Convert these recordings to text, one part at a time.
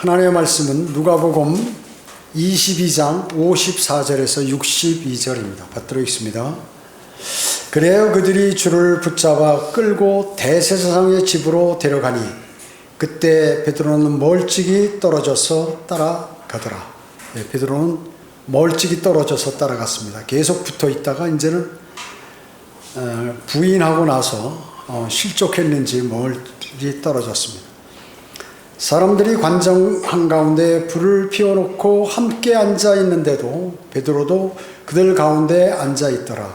하나님의 말씀은 누가복음 22장 54절에서 62절입니다. 받들어 있습니다. 그래요 그들이 주를 붙잡아 끌고 대제사장의 집으로 데려가니 그때 베드로는 멀찍이 떨어져서 따라가더라. 베드로는 멀찍이 떨어져서 따라갔습니다. 계속 붙어 있다가 이제는 부인하고 나서 실족했는지 멀리 떨어졌습니다. 사람들이 관정 한가운데 불을 피워놓고 함께 앉아 있는데도 베드로도 그들 가운데 앉아 있더라.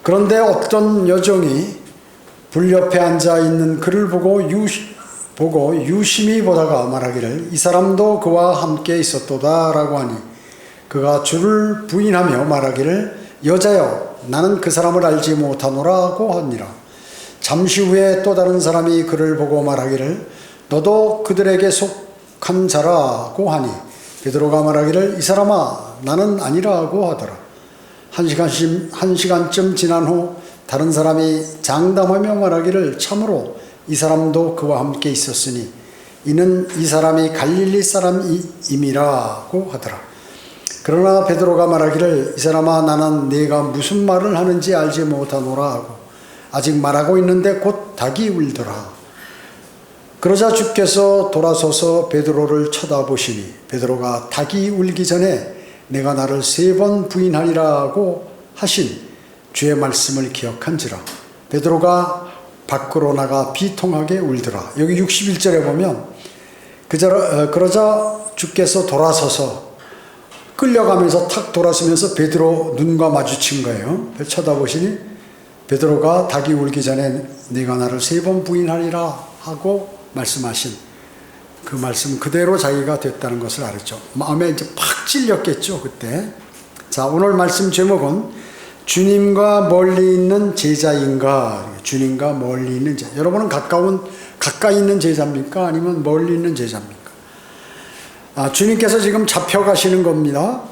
그런데 어떤 여종이 불 옆에 앉아 있는 그를 보고 유심히 보다가 말하기를 이 사람도 그와 함께 있었도다 라고 하니 그가 주를 부인하며 말하기를 여자여 나는 그 사람을 알지 못하노라고 하니라. 잠시 후에 또 다른 사람이 그를 보고 말하기를 너도 그들에게 속한 자라고 하니 베드로가 말하기를 이 사람아 나는 아니라고 하더라. 한 시간쯤 지난 후 다른 사람이 장담하며 말하기를 참으로 이 사람도 그와 함께 있었으니 이는 이 사람이 갈릴리 사람임이라고 하더라. 그러나 베드로가 말하기를 이 사람아 나는 네가 무슨 말을 하는지 알지 못하노라 하고 아직 말하고 있는데 곧 닭이 울더라. 그러자 주께서 돌아서서 베드로를 쳐다보시니 베드로가 닭이 울기 전에 내가 나를 3번 부인하리라고 하신 주의 말씀을 기억한지라. 베드로가 밖으로 나가 비통하게 울더라. 여기 61절에 보면 그러자 주께서 돌아서서 끌려가면서 탁 돌아서면서 베드로 눈과 마주친 거예요. 쳐다보시니 베드로가 닭이 울기 전에 네가 나를 3번 부인하리라 하고 말씀하신 그 말씀 그대로 자기가 됐다는 것을 알았죠. 마음에 이제 팍 찔렸겠죠, 그때. 자, 오늘 말씀 제목은 주님과 멀리 있는 제자인가? 주님과 멀리 있는 제자. 여러분은 가까이 있는 제자입니까? 아니면 멀리 있는 제자입니까? 주님께서 지금 잡혀가시는 겁니다.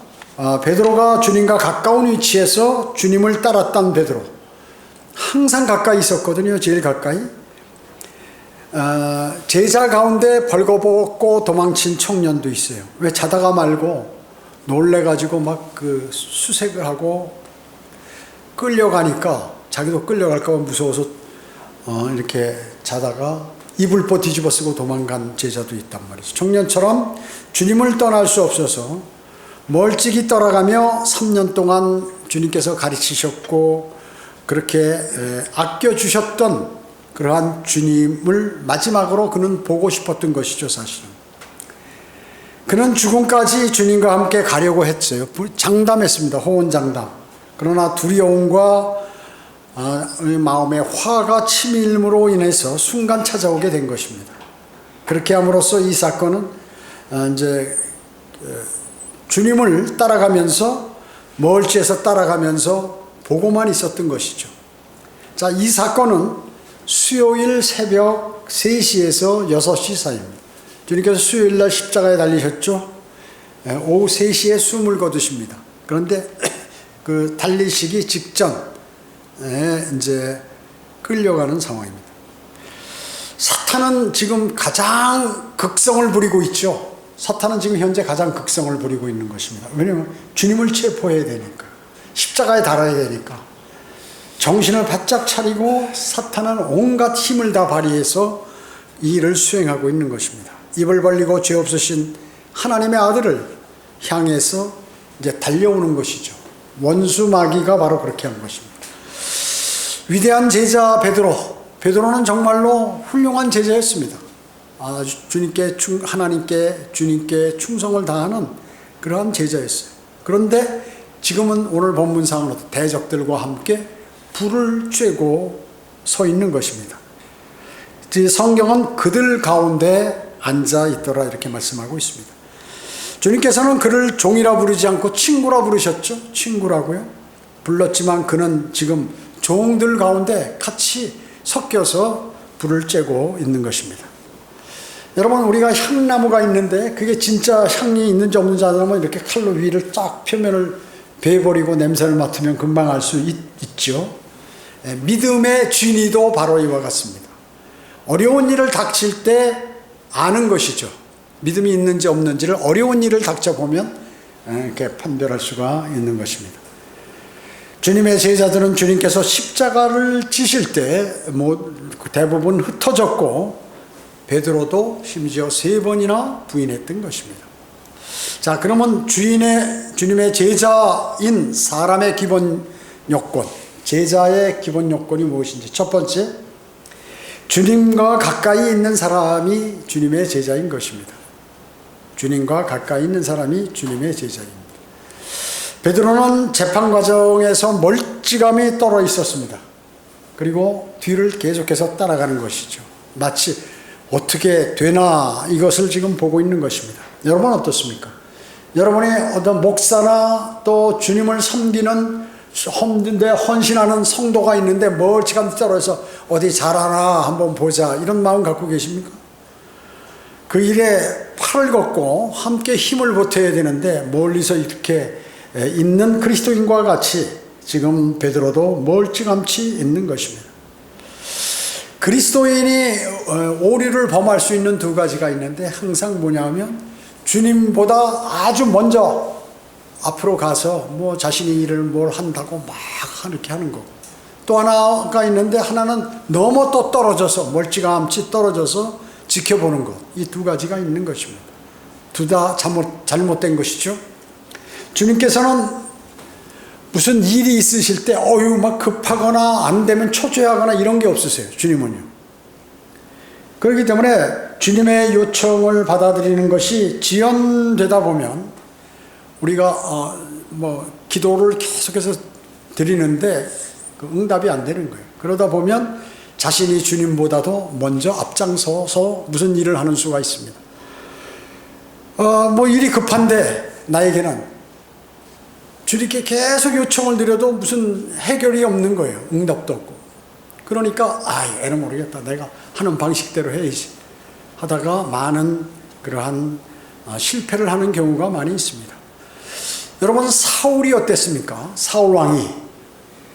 베드로가 주님과 가까운 위치에서 주님을 따랐던 베드로. 항상 가까이 있었거든요, 제일 가까이. 제자 가운데 벌거벗고 도망친 청년도 있어요. 왜 자다가 말고 놀래가지고 막 그 수색을 하고 끌려가니까 자기도 끌려갈까 봐 무서워서 이렇게 자다가 이불보 뒤집어 쓰고 도망간 제자도 있단 말이죠. 청년처럼 주님을 떠날 수 없어서 멀찍이 떠나가며 3년 동안 주님께서 가르치셨고 그렇게 아껴주셨던 그러한 주님을 마지막으로 그는 보고 싶었던 것이죠, 사실은. 그는 죽음까지 주님과 함께 가려고 했어요. 장담했습니다. 호언장담. 그러나 두려움과 마음의 화가 치밀므로 인해서 순간 찾아오게 된 것입니다. 그렇게 함으로써 이 사건은 이제 주님을 따라가면서 멀지에서 따라가면서 보고만 있었던 것이죠. 자, 이 사건은 수요일 새벽 3시에서 6시 사이입니다. 주님께서 수요일 날 십자가에 달리셨죠. 오후 3시에 숨을 거두십니다. 그런데 그 달리시기 직전에 이제 끌려가는 상황입니다. 사탄은 지금 가장 극성을 부리고 있죠. 사탄은 지금 현재 가장 극성을 부리고 있는 것입니다. 왜냐하면 주님을 체포해야 되니까, 십자가에 달아야 되니까. 정신을 바짝 차리고 사탄은 온갖 힘을 다 발휘해서 이 일을 수행하고 있는 것입니다. 입을 벌리고 죄 없으신 하나님의 아들을 향해서 이제 달려오는 것이죠. 원수 마귀가 바로 그렇게 한 것입니다. 위대한 제자 베드로는 정말로 훌륭한 제자였습니다. 하나님께 주님께 충성을 다하는 그러한 제자였어요. 그런데 지금은 오늘 본문상으로 대적들과 함께 불을 쬐고 서 있는 것입니다. 성경은 그들 가운데 앉아 있더라 이렇게 말씀하고 있습니다. 주님께서는 그를 종이라 부르지 않고 친구라 부르셨죠. 친구라고요. 불렀지만 그는 지금 종들 가운데 같이 섞여서 불을 쬐고 있는 것입니다. 여러분, 우리가 향나무가 있는데 그게 진짜 향이 있는지 없는지 알려면 이렇게 칼로 위를 쫙 표면을 베어버리고 냄새를 맡으면 금방 알 수 있죠. 믿음의 진리도 바로 이와 같습니다. 어려운 일을 닥칠 때 아는 것이죠. 믿음이 있는지 없는지를 어려운 일을 닥쳐보면 이렇게 판별할 수가 있는 것입니다. 주님의 제자들은 주님께서 십자가를 지실 때 대부분 흩어졌고 베드로도 심지어 3번이나 부인했던 것입니다. 자, 그러면 주님의 제자인 사람의 기본 요건, 제자의 기본 요건이 무엇인지. 첫 번째, 주님과 가까이 있는 사람이 주님의 제자인 것입니다. 주님과 가까이 있는 사람이 주님의 제자입니다. 베드로는 재판 과정에서 멀찌감이 떨어 있었습니다. 그리고 뒤를 계속해서 따라가는 것이죠. 마치 어떻게 되나 이것을 지금 보고 있는 것입니다. 여러분 어떻습니까? 여러분이 어떤 목사나 또 주님을 섬기는 헌신하는 성도가 있는데 멀찌감치 떨어져서 어디 잘하나 한번 보자 이런 마음 갖고 계십니까? 그 일에 팔을 걷고 함께 힘을 보태야 되는데 멀리서 이렇게 있는 그리스도인과 같이 지금 베드로도 멀찌감치 있는 것입니다. 그리스도인이 오류를 범할 수 있는 2가지가 있는데 항상 뭐냐면 주님보다 아주 먼저 앞으로 가서 자신이 일을 뭘 한다고 막 이렇게 하는 거고, 또 하나가 있는데 하나는 너무 또 떨어져서 멀찌감치 떨어져서 지켜보는 것. 이 2가지가 있는 것입니다. 둘 다 잘못된 것이죠. 주님께서는 무슨 일이 있으실 때 막 급하거나 안 되면 초조해하거나 이런 게 없으세요. 주님은요. 그렇기 때문에 주님의 요청을 받아들이는 것이 지연되다 보면 우리가 기도를 계속해서 드리는데 그 응답이 안 되는 거예요. 그러다 보면 자신이 주님보다도 먼저 앞장서서 무슨 일을 하는 수가 있습니다. 일이 급한데 나에게는 주님께 계속 요청을 드려도 무슨 해결이 없는 거예요. 응답도 없고. 그러니까 애는 모르겠다. 내가 하는 방식대로 해야지 하다가 많은 그러한 실패를 하는 경우가 많이 있습니다. 여러분, 사울이 어땠습니까? 사울 왕이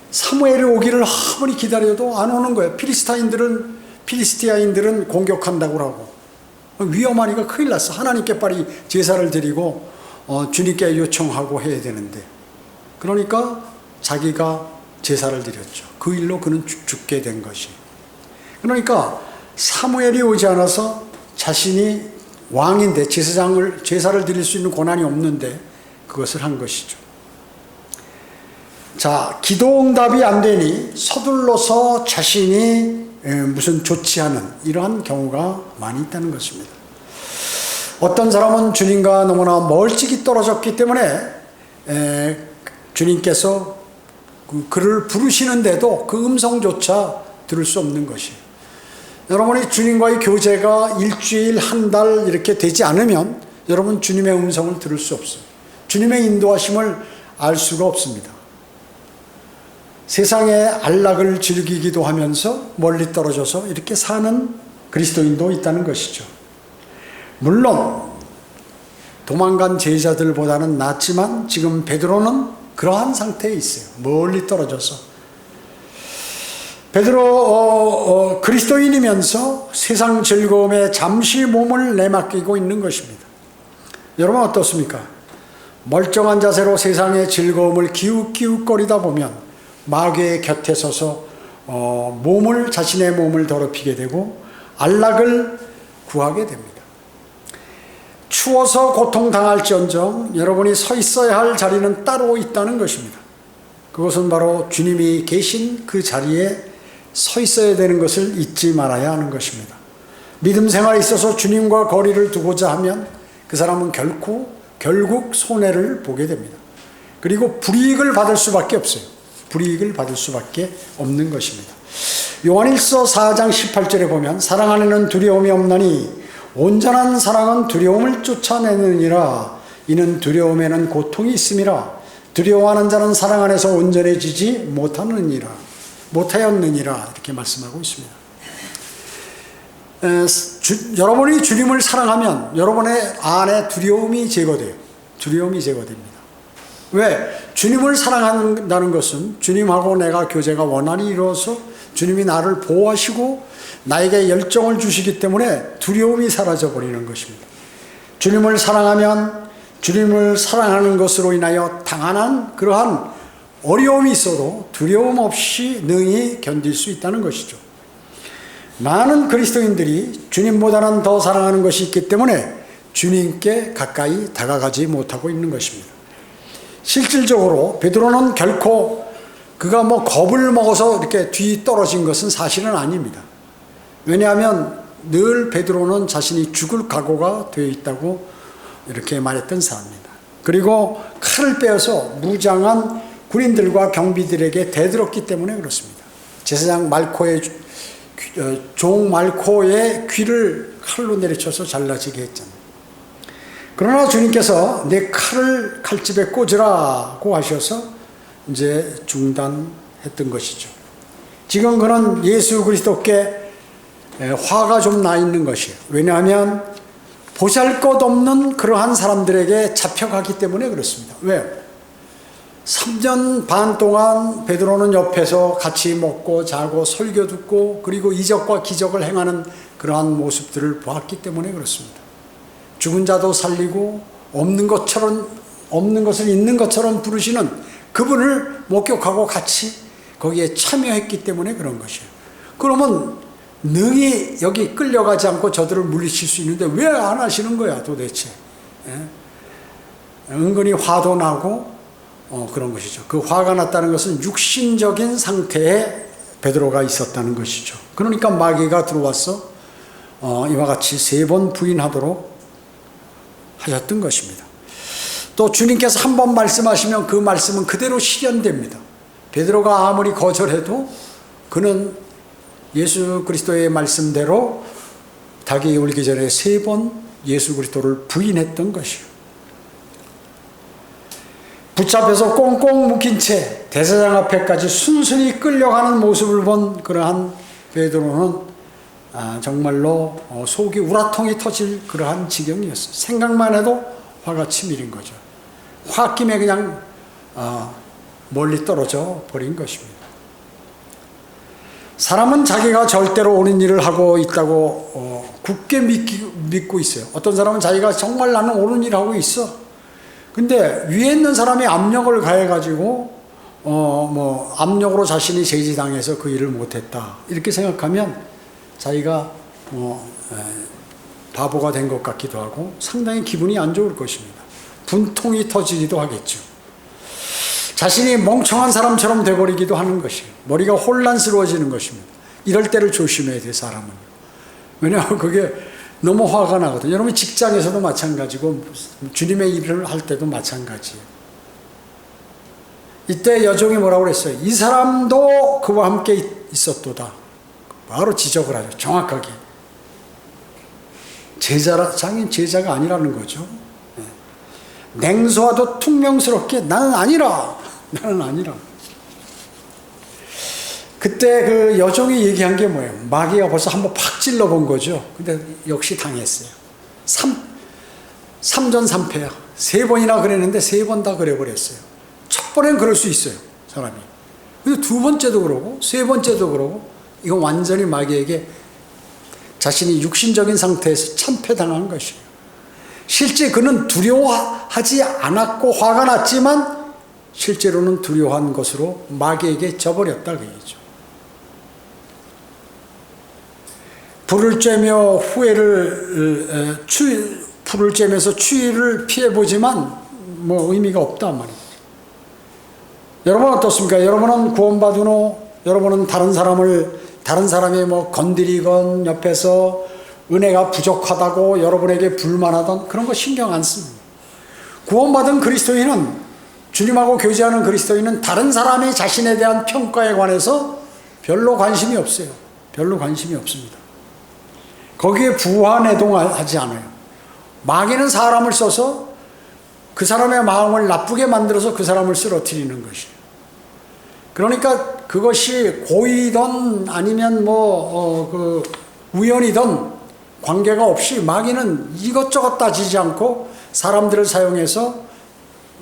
사무엘이 오기를 아무리 기다려도 안 오는 거예요. 필리스티아인들은 공격한다고 하고 위험하니까 큰일 났어. 하나님께 빨리 제사를 드리고 주님께 요청하고 해야 되는데, 그러니까 자기가 제사를 드렸죠. 그 일로 그는 죽게 된 것이. 그러니까 사무엘이 오지 않아서 자신이 왕인데 제사를 드릴 수 있는 권한이 없는데 그것을 한 것이죠. 자, 기도 응답이 안 되니 서둘러서 자신이 무슨 조치하는 이러한 경우가 많이 있다는 것입니다. 어떤 사람은 주님과 너무나 멀찍이 떨어졌기 때문에 주님께서 그를 부르시는데도 그 음성조차 들을 수 없는 것이에요. 여러분이 주님과의 교제가 일주일, 한 달 이렇게 되지 않으면 여러분 주님의 음성을 들을 수 없어요. 주님의 인도하심을 알 수가 없습니다. 세상의 안락을 즐기기도 하면서 멀리 떨어져서 이렇게 사는 그리스도인도 있다는 것이죠. 물론 도망간 제자들보다는 낫지만 지금 베드로는 그러한 상태에 있어요. 멀리 떨어져서. 베드로 그리스도인이면서 세상 즐거움에 잠시 몸을 내맡기고 있는 것입니다. 여러분 어떻습니까? 멀쩡한 자세로 세상의 즐거움을 기웃기웃거리다 보면 마귀의 곁에 서서 자신의 몸을 더럽히게 되고 안락을 구하게 됩니다. 추워서 고통당할지언정 여러분이 서 있어야 할 자리는 따로 있다는 것입니다. 그것은 바로 주님이 계신 그 자리에 서 있어야 되는 것을 잊지 말아야 하는 것입니다. 믿음 생활에 있어서 주님과 거리를 두고자 하면 그 사람은 결국 손해를 보게 됩니다. 그리고 불이익을 받을 수밖에 없어요. 불이익을 받을 수밖에 없는 것입니다. 요한일서 4장 18절에 보면 사랑 안에는 두려움이 없나니 온전한 사랑은 두려움을 쫓아내느니라. 이는 두려움에는 고통이 있음이라. 두려워하는 자는 사랑 안에서 온전해지지 못하였느니라. 이렇게 말씀하고 있습니다. 여러분이 주님을 사랑하면 여러분의 안에 두려움이 제거돼요. 두려움이 제거됩니다. 왜? 주님을 사랑한다는 것은 주님하고 내가 교제가 원활히 이루어서 주님이 나를 보호하시고 나에게 열정을 주시기 때문에 두려움이 사라져 버리는 것입니다. 주님을 사랑하면 주님을 사랑하는 것으로 인하여 당하는 그러한 어려움이 있어도 두려움 없이 능히 견딜 수 있다는 것이죠. 많은 그리스도인들이 주님보다는 더 사랑하는 것이 있기 때문에 주님께 가까이 다가가지 못하고 있는 것입니다. 실질적으로 베드로는 결코 그가 겁을 먹어서 이렇게 뒤 떨어진 것은 사실은 아닙니다. 왜냐하면 늘 베드로는 자신이 죽을 각오가 되어 있다고 이렇게 말했던 사람입니다. 그리고 칼을 빼어서 무장한 군인들과 경비들에게 대들었기 때문에 그렇습니다. 제사장 말코의 종 말코의 귀를 칼로 내리쳐서 잘라지게 했잖아요. 그러나 주님께서 내 칼을 칼집에 꽂으라고 하셔서 이제 중단했던 것이죠. 지금 그는 예수 그리스도께 화가 좀 나 있는 것이에요. 왜냐하면 보잘것없는 그러한 사람들에게 잡혀가기 때문에 그렇습니다. 왜요? 3년 반 동안 베드로는 옆에서 같이 먹고 자고 설교 듣고 그리고 이적과 기적을 행하는 그러한 모습들을 보았기 때문에 그렇습니다. 죽은 자도 살리고 없는 것을 있는 것처럼 부르시는 그분을 목격하고 같이 거기에 참여했기 때문에 그런 것이에요. 그러면 능히 여기 끌려가지 않고 저들을 물리칠 수 있는데 왜 안 하시는 거야 도대체? 은근히 화도 나고 그런 것이죠. 그 화가 났다는 것은 육신적인 상태에 베드로가 있었다는 것이죠. 그러니까 마귀가 들어와서 이와 같이 3번 부인하도록 하셨던 것입니다. 또 주님께서 한 번 말씀하시면 그 말씀은 그대로 실현됩니다. 베드로가 아무리 거절해도 그는 예수 그리스도의 말씀대로 닭이 울기 전에 3번 예수 그리스도를 부인했던 것이요. 붙잡혀서 꽁꽁 묶인 채 대제사장 앞에까지 순순히 끌려가는 모습을 본 그러한 베드로는 정말로 속이 우라통이 터질 그러한 지경이었어요. 생각만 해도 화가 치밀인 거죠. 홧김에 그냥 멀리 떨어져 버린 것입니다. 사람은 자기가 절대로 옳은 일을 하고 있다고 굳게 믿고 있어요. 어떤 사람은 자기가 정말 나는 옳은 일을 하고 있어. 근데 위에 있는 사람이 압력을 가해가지고 압력으로 자신이 제지당해서 그 일을 못했다 이렇게 생각하면 자기가 바보가 된 것 같기도 하고 상당히 기분이 안 좋을 것입니다. 분통이 터지기도 하겠죠. 자신이 멍청한 사람처럼 돼버리기도 하는 것이에요. 머리가 혼란스러워지는 것입니다. 이럴 때를 조심해야 돼요, 사람은. 왜냐하면 그게 너무 화가 나거든요. 여러분 직장에서도 마찬가지고 주님의 일을 할 때도 마찬가지예요. 이때 여종이 뭐라고 그랬어요? 이 사람도 그와 함께 있었도다. 바로 지적을 하죠. 정확하게. 장인 제자가 아니라는 거죠. 냉소하도 퉁명스럽게 나는 아니라. 그때 그 여종이 얘기한 게 뭐예요? 마귀가 벌써 한번 팍 찔러본 거죠. 근데 역시 당했어요. 3전삼패야. 3번이나 그랬는데 3번 다 그래버렸어요. 첫 번엔 그럴 수 있어요, 사람이. 근데 2번째도 그러고 3번째도 그러고 이건 완전히 마귀에게 자신이 육신적인 상태에서 참패당한 것이에요. 실제 그는 두려워하지 않았고 화가 났지만 실제로는 두려워한 것으로 마귀에게 져버렸다 그 얘기죠. 불을 쬐며 불을 쬐면서 추위를 피해보지만 의미가 없다 말이에요. 여러분은 어떻습니까? 여러분은 구원받은 후 여러분은 다른 사람이 건드리건 옆에서 은혜가 부족하다고 여러분에게 불만하던 그런 거 신경 안 씁니다. 구원받은 그리스도인은 주님하고 교제하는 그리스도인은 다른 사람이 자신에 대한 평가에 관해서 별로 관심이 없어요. 별로 관심이 없습니다. 거기에 부화내동하지 않아요. 마귀는 사람을 써서 그 사람의 마음을 나쁘게 만들어서 그 사람을 쓰러뜨리는 것이에요. 그러니까 그것이 고의든 아니면 우연이든 관계가 없이 마귀는 이것저것 따지지 않고 사람들을 사용해서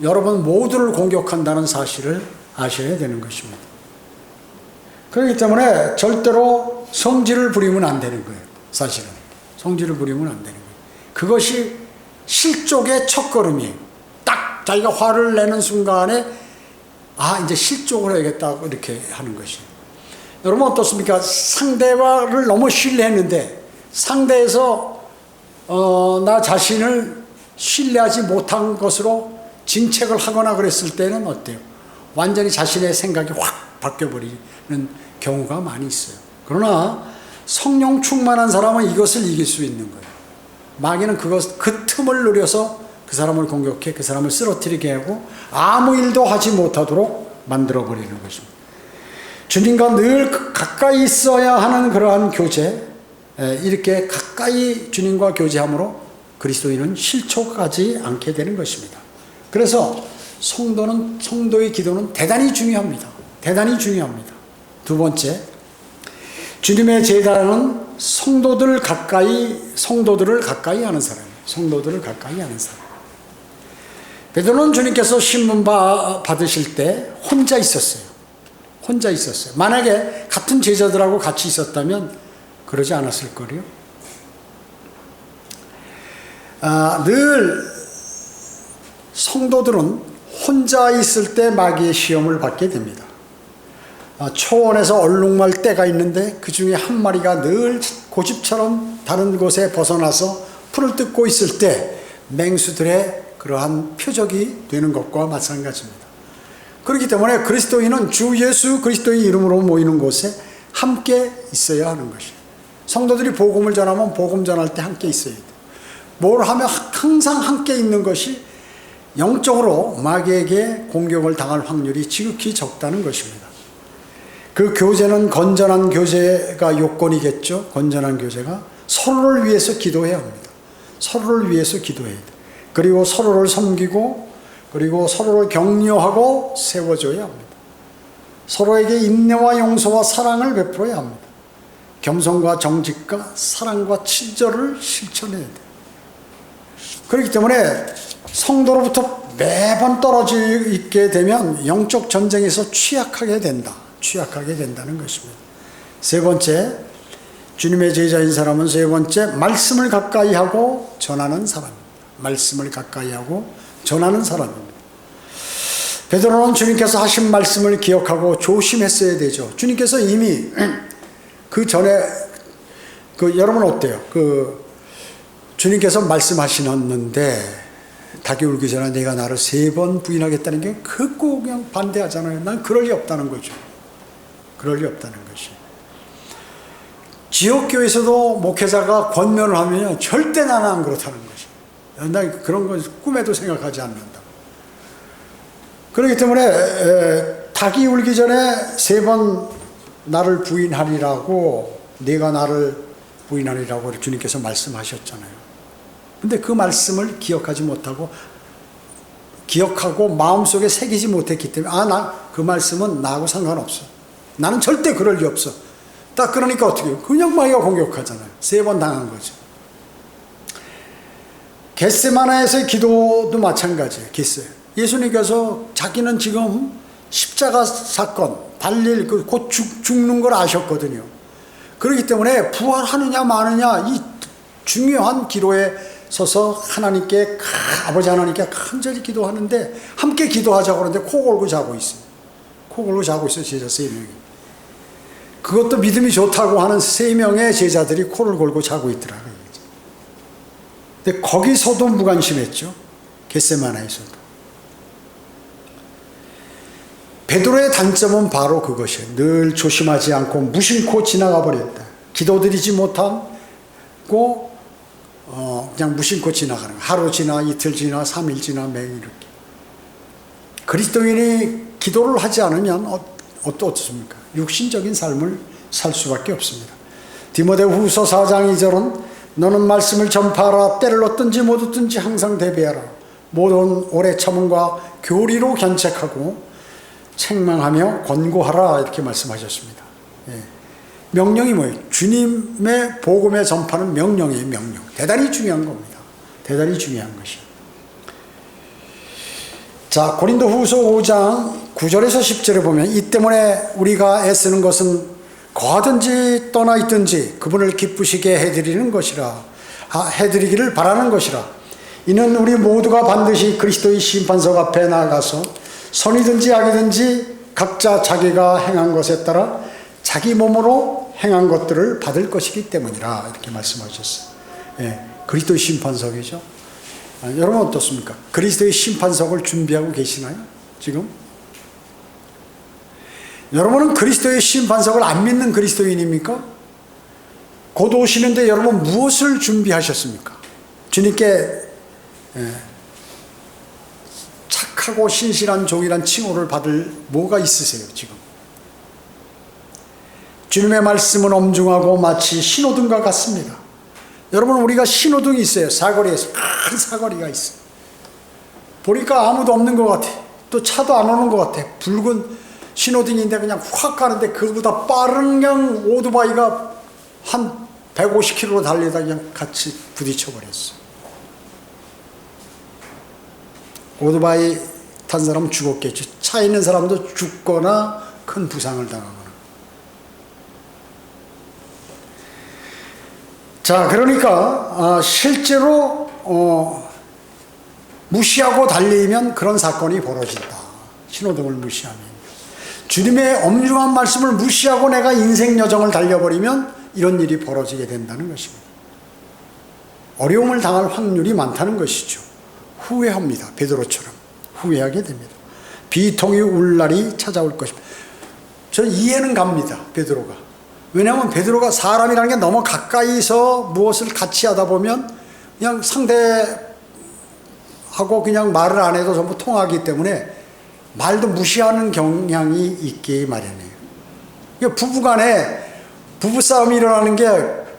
여러분 모두를 공격한다는 사실을 아셔야 되는 것입니다. 그렇기 때문에 절대로 성질을 부리면 안 되는 거예요. 사실은 성질을 부리면 안 되는 거예요. 그것이 실족의 첫걸음이에요. 딱 자기가 화를 내는 순간에 이제 실족을 해야겠다고 이렇게 하는 것이에요. 여러분 어떻습니까? 상대를 너무 신뢰했는데 상대에서 나 자신을 신뢰하지 못한 것으로 진책을 하거나 그랬을 때는 어때요? 완전히 자신의 생각이 확 바뀌어버리는 경우가 많이 있어요. 그러나 성령 충만한 사람은 이것을 이길 수 있는 거예요. 마귀는 그 틈을 노려서 그 사람을 공격해 그 사람을 쓰러뜨리게 하고 아무 일도 하지 못하도록 만들어버리는 것입니다. 주님과 늘 가까이 있어야 하는 그러한 교제, 이렇게 가까이 주님과 교제함으로 그리스도인은 실족하지 않게 되는 것입니다. 그래서 성도의 기도는 대단히 중요합니다. 대단히 중요합니다. 두 번째, 주님의 제자는 성도들을 가까이 하는 사람이에요. 성도들을 가까이 하는 사람. 베드로는 주님께서 신문 받으실 때 혼자 있었어요. 혼자 있었어요. 만약에 같은 제자들하고 같이 있었다면 그러지 않았을 거예요. 늘 성도들은 혼자 있을 때 마귀의 시험을 받게 됩니다. 초원에서 얼룩말 떼가 있는데 그 중에 한 마리가 늘 고집처럼 다른 곳에 벗어나서 풀을 뜯고 있을 때 맹수들의 그러한 표적이 되는 것과 마찬가지입니다. 그렇기 때문에 그리스도인은 주 예수 그리스도의 이름으로 모이는 곳에 함께 있어야 하는 것이에요. 성도들이 복음을 전하면 복음 전할 때 함께 있어야 돼요. 뭘 하면 항상 함께 있는 것이 영적으로 마귀에게 공격을 당할 확률이 지극히 적다는 것입니다. 그 교제는 건전한 교제가 요건이겠죠. 건전한 교제가 서로를 위해서 기도해야 합니다. 서로를 위해서 기도해야 돼요. 그리고 서로를 섬기고 그리고 서로를 격려하고 세워줘야 합니다. 서로에게 인내와 용서와 사랑을 베풀어야 합니다. 겸손과 정직과 사랑과 친절을 실천해야 돼요. 그렇기 때문에 성도로부터 매번 떨어져 있게 되면 영적 전쟁에서 취약하게 된다는 것입니다. 세 번째, 주님의 제자인 사람은 세 번째, 말씀을 가까이 하고 전하는 사람입니다. 말씀을 가까이 하고 전하는 사람입니다. 베드로는 주님께서 하신 말씀을 기억하고 조심했어야 되죠. 주님께서 이미 그 전에 여러분 어때요? 주님께서 말씀하시는데 닭이 울기 전에 내가 나를 3번 부인하겠다는 게 그거 그냥 반대하잖아요. 난 그럴 리 없다는 거죠. 그럴 리 없다는 것이. 지역교회에서도 목회자가 권면을 하면 절대 나는 안 그렇다는 것이. 난 그런 건 꿈에도 생각하지 않는다. 그렇기 때문에 닭이 울기 전에 3번 나를 부인하리라고 내가 나를 부인하리라고 주님께서 말씀하셨잖아요. 근데 그 말씀을 기억하고 마음속에 새기지 못했기 때문에 그 말씀은 나하고 상관없어. 나는 절대 그럴 리 없어. 딱 그러니까 어떻게 해요? 그냥 마귀가 공격하잖아요. 3번 당한 거죠. 겟세마네에서의 기도도 마찬가지예요. 예수님께서 자기는 지금 십자가 사건, 달릴 곧 죽는 걸 아셨거든요. 그렇기 때문에 부활하느냐 마느냐 이 중요한 기로에 서서 아버지 하나님께 간절히 기도하는데 함께 기도하자고 그러는데 코 골고 자고 있어요. 제자 3명이. 그것도 믿음이 좋다고 하는 3명의 제자들이 코를 골고 자고 있더라고요. 근데 거기서도 무관심했죠. 겟세마네에서도. 베드로의 단점은 바로 그것이에요. 늘 조심하지 않고 무심코 지나가 버렸다. 기도드리지 못하고 그냥 무심코 지나가는 거예요. 하루 지나 이틀 지나 3일 지나 매일 이렇게. 그리스도인이 기도를 하지 않으면 어떻습니까? 육신적인 삶을 살 수밖에 없습니다. 디모데후서 4장 2절은 너는 말씀을 전파하라. 때를 얻든지 못 얻든지 항상 대비하라. 모든 오래 참음과 교리로 견책하고 책망하며 권고하라 이렇게 말씀하셨습니다. 예. 명령이 뭐예요? 주님의 복음의 전파는 명령이에요. 명령. 대단히 중요한 겁니다. 대단히 중요한 것이에요. 자, 고린도후서 5장 9절에서 10절에 보면 이 때문에 우리가 애쓰는 것은 거하든지 떠나 있든지 그분을 기쁘시게 해드리는 것이라 해드리기를 바라는 것이라. 이는 우리 모두가 반드시 그리스도의 심판석 앞에 나아가서 선이든지 악이든지 각자 자기가 행한 것에 따라 자기 몸으로 행한 것들을 받을 것이기 때문이라 이렇게 말씀하셨어요. 예, 그리스도의 심판석이죠. 여러분 어떻습니까? 그리스도의 심판석을 준비하고 계시나요? 지금? 여러분은 그리스도의 심판석을 안 믿는 그리스도인입니까? 곧 오시는데 여러분 무엇을 준비하셨습니까? 주님께 착하고 신실한 종이란 칭호를 받을 뭐가 있으세요 지금? 주님의 말씀은 엄중하고 마치 신호등과 같습니다. 여러분 우리가 신호등이 있어요. 사거리에서 큰 사거리가 있어요. 보니까 아무도 없는 것 같아. 또 차도 안 오는 것 같아. 붉은 신호등인데 그냥 확 가는데 그보다 빠른 그냥 오토바이가 한 150km로 달리다 그냥 같이 부딪혀 버렸어. 오토바이 탄 사람은 죽었겠죠. 차 있는 사람도 죽거나 큰 부상을 당하거나. 자, 그러니까 실제로 무시하고 달리면 그런 사건이 벌어진다. 신호등을 무시하면. 주님의 엄중한 말씀을 무시하고 내가 인생 여정을 달려버리면 이런 일이 벌어지게 된다는 것입니다. 어려움을 당할 확률이 많다는 것이죠. 후회합니다. 베드로처럼 후회하게 됩니다. 비통이 울 날이 찾아올 것입니다. 저는 이해는 갑니다. 베드로가. 왜냐하면 베드로가 사람이라는 게 너무 가까이서 무엇을 같이 하다 보면 그냥 상대하고 그냥 말을 안 해도 전부 통하기 때문에 말도 무시하는 경향이 있기 마련이에요. 부부간에 부부싸움이 일어나는 게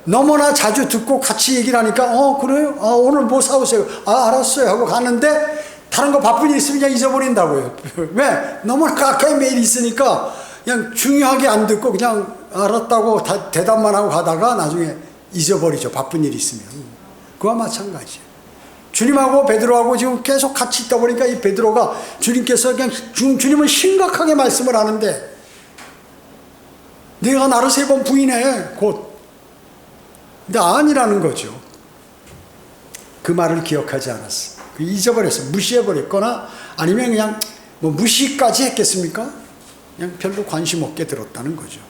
너무나 자주 듣고 같이 얘기를 하니까 그래요? 오늘 뭐 사오세요? 알았어요 하고 가는데 다른 거 바쁜 일 있으면 그냥 잊어버린다고요. 왜? 너무나 가까이 매일 있으니까 그냥 중요하게 안 듣고 그냥 알았다고 대답만 하고 가다가 나중에 잊어버리죠. 바쁜 일이 있으면. 그와 마찬가지예요. 주님하고 베드로하고 지금 계속 같이 있다 보니까 이 베드로가 주님께서 그냥 주님은 심각하게 말씀을 하는데 네가 나를 3번 부인해 곧. 근데 아니라는 거죠. 그 말을 기억하지 않았어. 잊어버렸어. 무시해버렸거나 아니면 그냥 뭐 무시까지 했겠습니까? 그냥 별로 관심 없게 들었다는 거죠.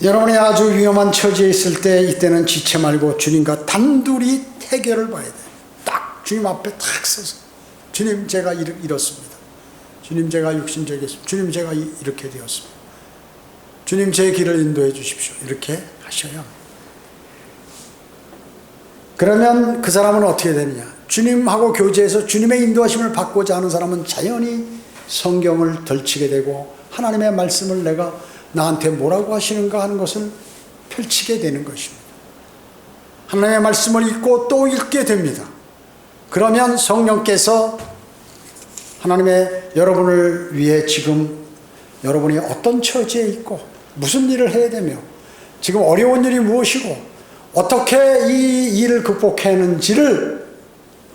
여러분이 아주 위험한 처지에 있을 때 이때는 지체 말고 주님과 단둘이 해결을 봐야 돼요. 딱 주님 앞에 딱 서서 주님 제가 이렇습니다. 주님 제가 육신적이었습니다. 주님 제가 이렇게 되었습니다. 주님 제 길을 인도해 주십시오. 이렇게 하셔야 합니다. 그러면 그 사람은 어떻게 되느냐? 주님하고 교제해서 주님의 인도하심을 받고자 하는 사람은 자연히 성경을 덜치게 되고 하나님의 말씀을 내가 나한테 뭐라고 하시는가 하는 것을 펼치게 되는 것입니다. 하나님의 말씀을 읽고 또 읽게 됩니다. 그러면 성령께서 하나님의 여러분을 위해 지금 여러분이 어떤 처지에 있고 무슨 일을 해야 되며 지금 어려운 일이 무엇이고 어떻게 이 일을 극복하는지를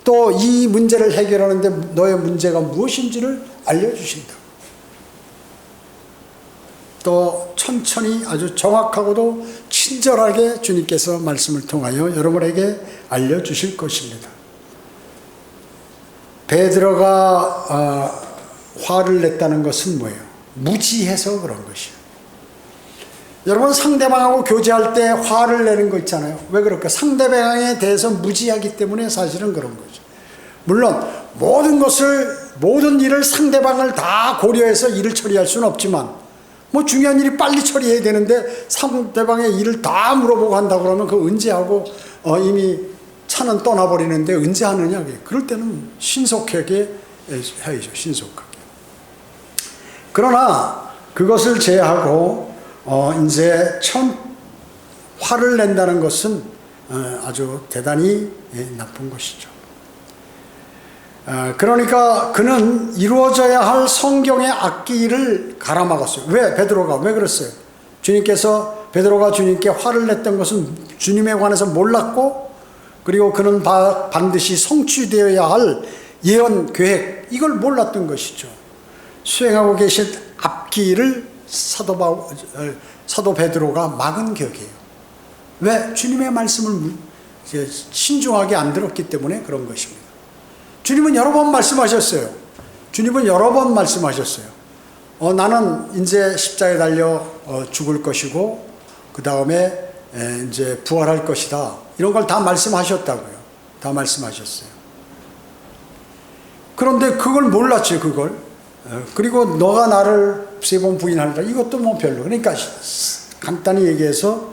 또 이 문제를 해결하는데 너의 문제가 무엇인지를 알려주신다. 또 천천히 아주 정확하고도 친절하게 주님께서 말씀을 통하여 여러분에게 알려주실 것입니다. 베드로가 화를 냈다는 것은 뭐예요? 무지해서 그런 것이에요. 여러분 상대방하고 교제할 때 화를 내는 거 있잖아요. 왜 그럴까? 상대방에 대해서 무지하기 때문에 사실은 그런 거죠. 물론 모든 일을 상대방을 다 고려해서 일을 처리할 수는 없지만 뭐 중요한 일이 빨리 처리해야 되는데 상대방의 일을 다 물어보고 한다고 그러면 그 언제 하고 이미 차는 떠나버리는데 언제 하느냐. 그럴 때는 신속하게 해야죠. 신속하게. 그러나 그것을 제외하고 이제 화를 낸다는 것은 아주 대단히 나쁜 것이죠. 그러니까 그는 이루어져야 할 성경의 앞길을 가로막았어요. 왜? 베드로가 왜 그랬어요? 주님께서 베드로가 주님께 화를 냈던 것은 주님에 관해서 몰랐고 그리고 그는 반드시 성취되어야 할 예언 계획 이걸 몰랐던 것이죠. 수행하고 계신 앞길을 사도 베드로가 막은 격이에요. 왜? 주님의 말씀을 이제 신중하게 안 들었기 때문에 그런 것입니다. 주님은 여러 번 말씀하셨어요. 주님은 여러 번 말씀하셨어요. 나는 이제 십자가에 달려 죽을 것이고 그 다음에 이제 부활할 것이다. 이런 걸 다 말씀하셨다고요. 다 말씀하셨어요. 그런데 그걸 몰랐지, 그걸. 그리고 너가 나를 3번 부인하리라. 이것도 뭐 별로. 그러니까 간단히 얘기해서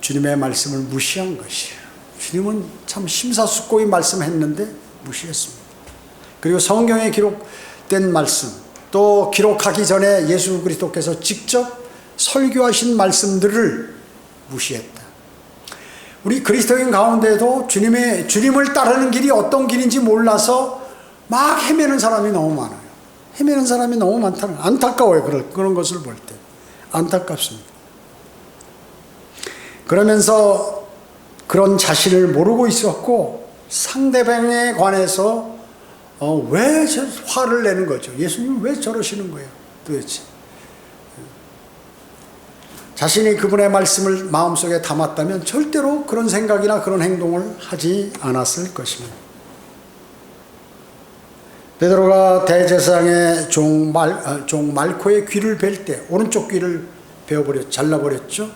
주님의 말씀을 무시한 것이에요. 주님은 참 심사숙고히 말씀했는데 무시했습니다. 그리고 성경에 기록된 말씀, 또 기록하기 전에 예수 그리스도께서 직접 설교하신 말씀들을 무시했다. 우리 그리스도인 가운데도 주님을 따르는 길이 어떤 길인지 몰라서 막 헤매는 사람이 너무 많아요. 헤매는 사람이 너무 많다는, 안타까워요. 그런 것을 볼 때. 안타깝습니다. 그러면서 그런 자신을 모르고 있었고 상대방에 관해서 왜 화를 내는 거죠? 예수님 왜 저러시는 거예요? 도대체. 자신이 그분의 말씀을 마음속에 담았다면 절대로 그런 생각이나 그런 행동을 하지 않았을 것입니다. 베드로가 대제사장의 종 말코의 귀를 벨 때 오른쪽 귀를 잘라버렸죠.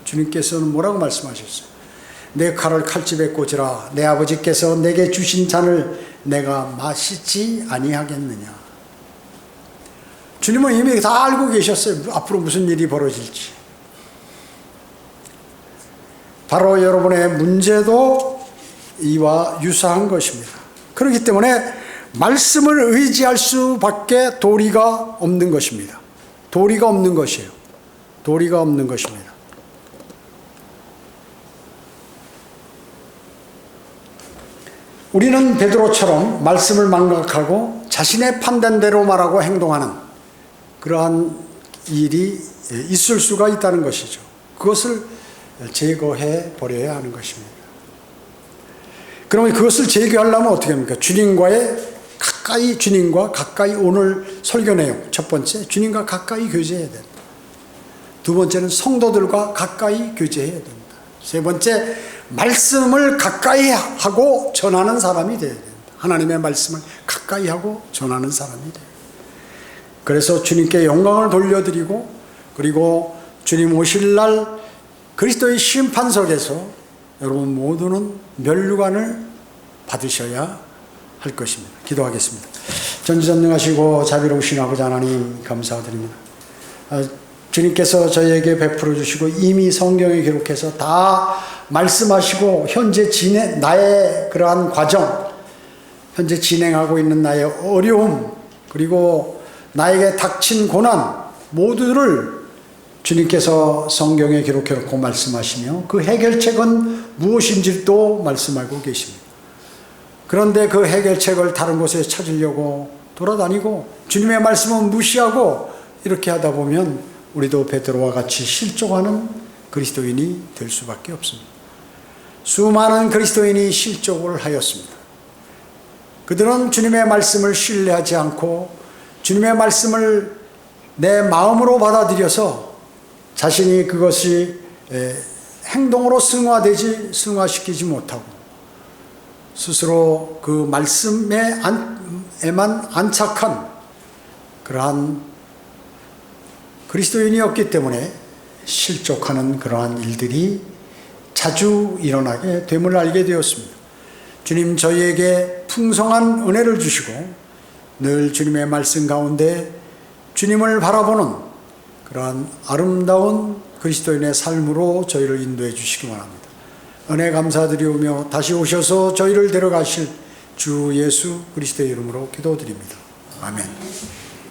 주님께서는 뭐라고 말씀하셨어요? 내 칼을 칼집에 꽂으라. 내 아버지께서 내게 주신 잔을 내가 마시지 아니하겠느냐. 주님은 이미 다 알고 계셨어요. 앞으로 무슨 일이 벌어질지. 바로 여러분의 문제도 이와 유사한 것입니다. 그렇기 때문에 말씀을 의지할 수밖에 도리가 없는 것입니다. 도리가 없는 것이에요. 도리가 없는 것입니다. 우리는 베드로처럼 말씀을 망각하고 자신의 판단대로 말하고 행동하는 그러한 일이 있을 수가 있다는 것이죠. 그것을 제거해 버려야 하는 것입니다. 그러면 그것을 제거하려면 어떻게 합니까? 주님과 가까이 오늘 설교 내용 첫 번째, 주님과 가까이 교제해야 된다. 두 번째는 성도들과 가까이 교제해야 된다. 세 번째, 말씀을 가까이 하고 전하는 사람이 되어야 된다. 하나님의 말씀을 가까이 하고 전하는 사람이 돼요. 그래서 주님께 영광을 돌려드리고 그리고 주님 오실 날 그리스도의 심판석에서 여러분 모두는 면류관을 받으셔야 할 것입니다. 기도하겠습니다. 전지전능하시고 자비로우신 아버지 하나님 감사드립니다. 주님께서 저희에게 베풀어 주시고 이미 성경에 기록해서 다 말씀하시고 현재 나의 그러한 과정, 현재 진행하고 있는 나의 어려움, 그리고 나에게 닥친 고난 모두를 주님께서 성경에 기록해놓고 말씀하시며 그 해결책은 무엇인지도 말씀하고 계십니다. 그런데 그 해결책을 다른 곳에 찾으려고 돌아다니고 주님의 말씀은 무시하고 이렇게 하다 보면 우리도 베드로와 같이 실족하는 그리스도인이 될 수밖에 없습니다. 수많은 그리스도인이 실족을 하였습니다. 그들은 주님의 말씀을 신뢰하지 않고 주님의 말씀을 내 마음으로 받아들여서 자신이 그것이 행동으로 승화시키지 못하고 스스로 그 말씀에만 안착한 그러한 그리스도인이었기 때문에 실족하는 그러한 일들이 자주 일어나게 됨을 알게 되었습니다. 주님 저희에게 풍성한 은혜를 주시고 늘 주님의 말씀 가운데 주님을 바라보는 그러한 아름다운 그리스도인의 삶으로 저희를 인도해 주시기 바랍니다. 은혜 감사드리오며 다시 오셔서 저희를 데려가실 주 예수 그리스도의 이름으로 기도드립니다. 아멘.